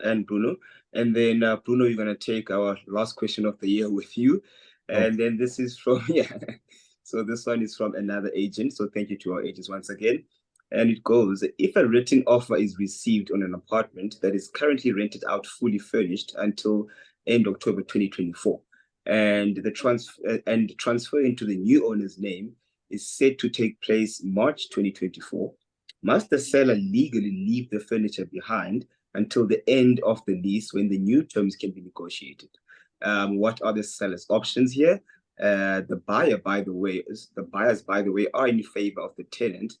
and Bruno. And then Bruno, you're going to take our last question of the year with you. Oh, And then this is from, yeah. So this one is from another agent. So thank you to our agents once again. And it goes, if a written offer is received on an apartment that is currently rented out fully furnished until end October 2024, and the transfer into the new owner's name is set to take place March 2024, must the seller legally leave the furniture behind until the end of the lease when the new terms can be negotiated? What are the seller's options here? The buyers, by the way, are in favor of the tenant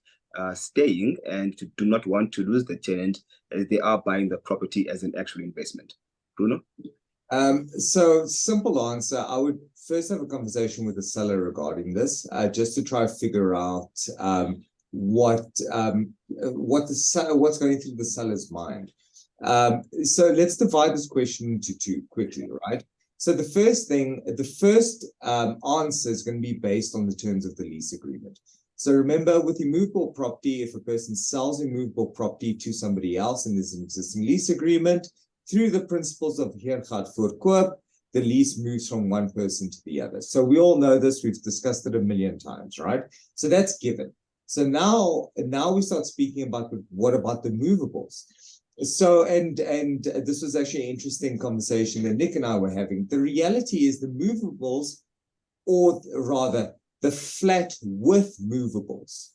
staying and do not want to lose the tenant as they are buying the property as an actual investment. Bruno? So simple answer, I would first have a conversation with the seller regarding this, just to try to figure out what's going through the seller's mind. So let's divide this question into two quickly, right? So the first answer is going to be based on the terms of the lease agreement. So remember, with immovable property, if a person sells immovable property to somebody else and there's an existing lease agreement, through the principles of huur, gaat, voor, koop, the lease moves from one person to the other. So we all know this, we've discussed it a million times, right? So that's given. So now we start speaking about what about the movables? So, and this was actually an interesting conversation that Nick and I were having. The reality is the movables, or rather the flat with movables,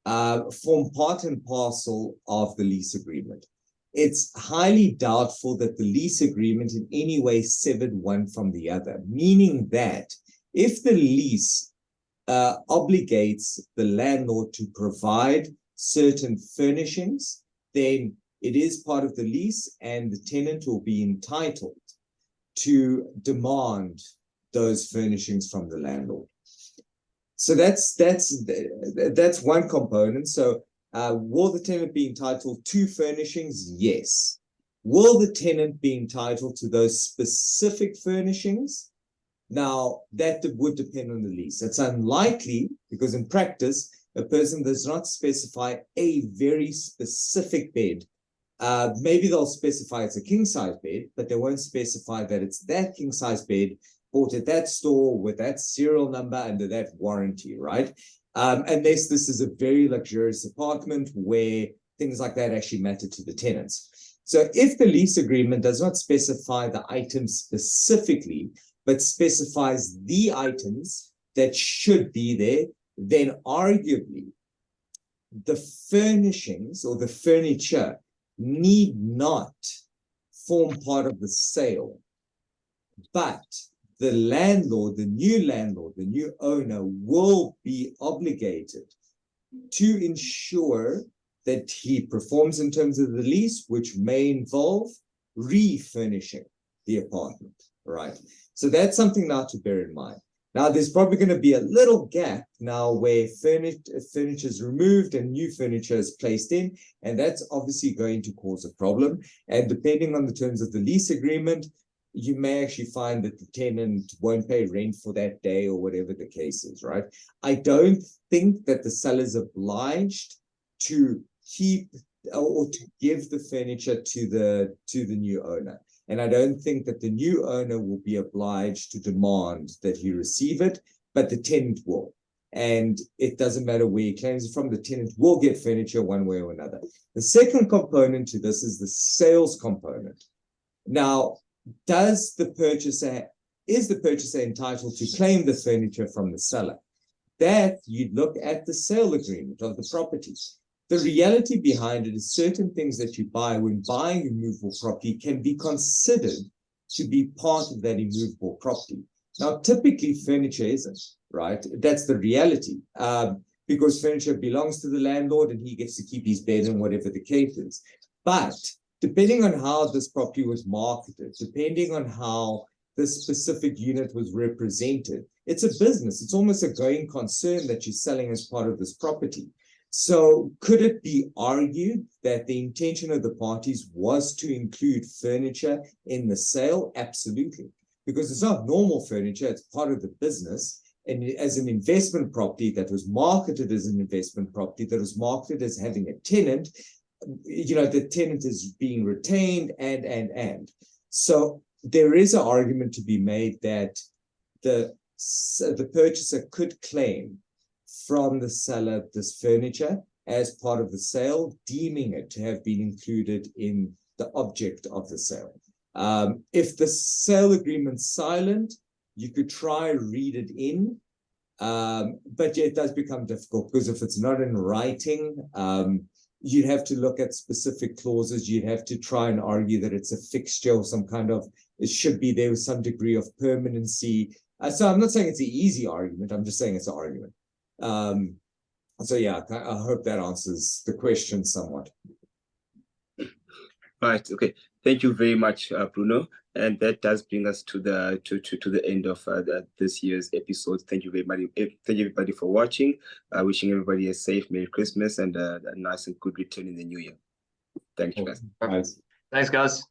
form part and parcel of the lease agreement. It's highly doubtful that the lease agreement in any way severed one from the other, meaning that if the lease obligates the landlord to provide certain furnishings, then it is part of the lease and the tenant will be entitled to demand those furnishings from the landlord. So that's one component. So will the tenant be entitled to furnishings? Yes. Will the tenant be entitled to those specific furnishings? Now, that would depend on the lease. It's unlikely because in practice, a person does not specify a very specific bed. Maybe they'll specify it's a king-size bed, but they won't specify that it's that king-size bed bought at that store with that serial number under that warranty, right? Unless this is a very luxurious apartment where things like that actually matter to the tenants. So if the lease agreement does not specify the items specifically, but specifies the items that should be there, then arguably the furnishings or the furniture need not form part of the sale, but the landlord, the new owner will be obligated to ensure that he performs in terms of the lease, which may involve refurnishing the apartment, right? So that's something now to bear in mind. Now, there's probably going to be a little gap now where furniture is removed and new furniture is placed in, and that's obviously going to cause a problem. And depending on the terms of the lease agreement, you may actually find that the tenant won't pay rent for that day or whatever the case is, right? I don't think that the seller is obliged to keep or to give the furniture to the new owner. And I don't think that the new owner will be obliged to demand that he receive it, but the tenant will. And it doesn't matter where he claims it from, the tenant will get furniture one way or another. The second component to this is the sales component. Now, is the purchaser entitled to claim the furniture from the seller? That you'd look at the sale agreement of the property. The reality behind it is certain things that you buy when buying immovable property can be considered to be part of that immovable property. Now, typically furniture isn't, right? That's the reality, because furniture belongs to the landlord and he gets to keep his bed and whatever the case is. But depending on how this property was marketed, depending on how this specific unit was represented, it's a business. It's almost a going concern that you're selling as part of this property. So could it be argued that the intention of the parties was to include furniture in the sale? Absolutely. Because it's not normal furniture, it's part of the business. And as an investment property that was marketed as an investment property, that was marketed as having a tenant, the tenant is being retained and. So there is an argument to be made that the purchaser could claim from the seller this furniture as part of the sale, deeming it to have been included in the object of the sale. If the sale agreement's silent, you could try read it in, but yeah, it does become difficult because if it's not in writing, you'd have to look at specific clauses. You'd have to try and argue that it's a fixture or some kind of, it should be there with some degree of permanency. So I'm not saying it's an easy argument. I'm just saying it's an argument. So yeah, I hope that answers the question somewhat. Right. Okay. Thank you very much, Bruno. And that does bring us to the end of this year's episode. Thank you very much. Thank you everybody for watching. Wishing everybody a safe Merry Christmas and a nice and good return in the new year. Thank you, guys. Nice. Thanks, guys.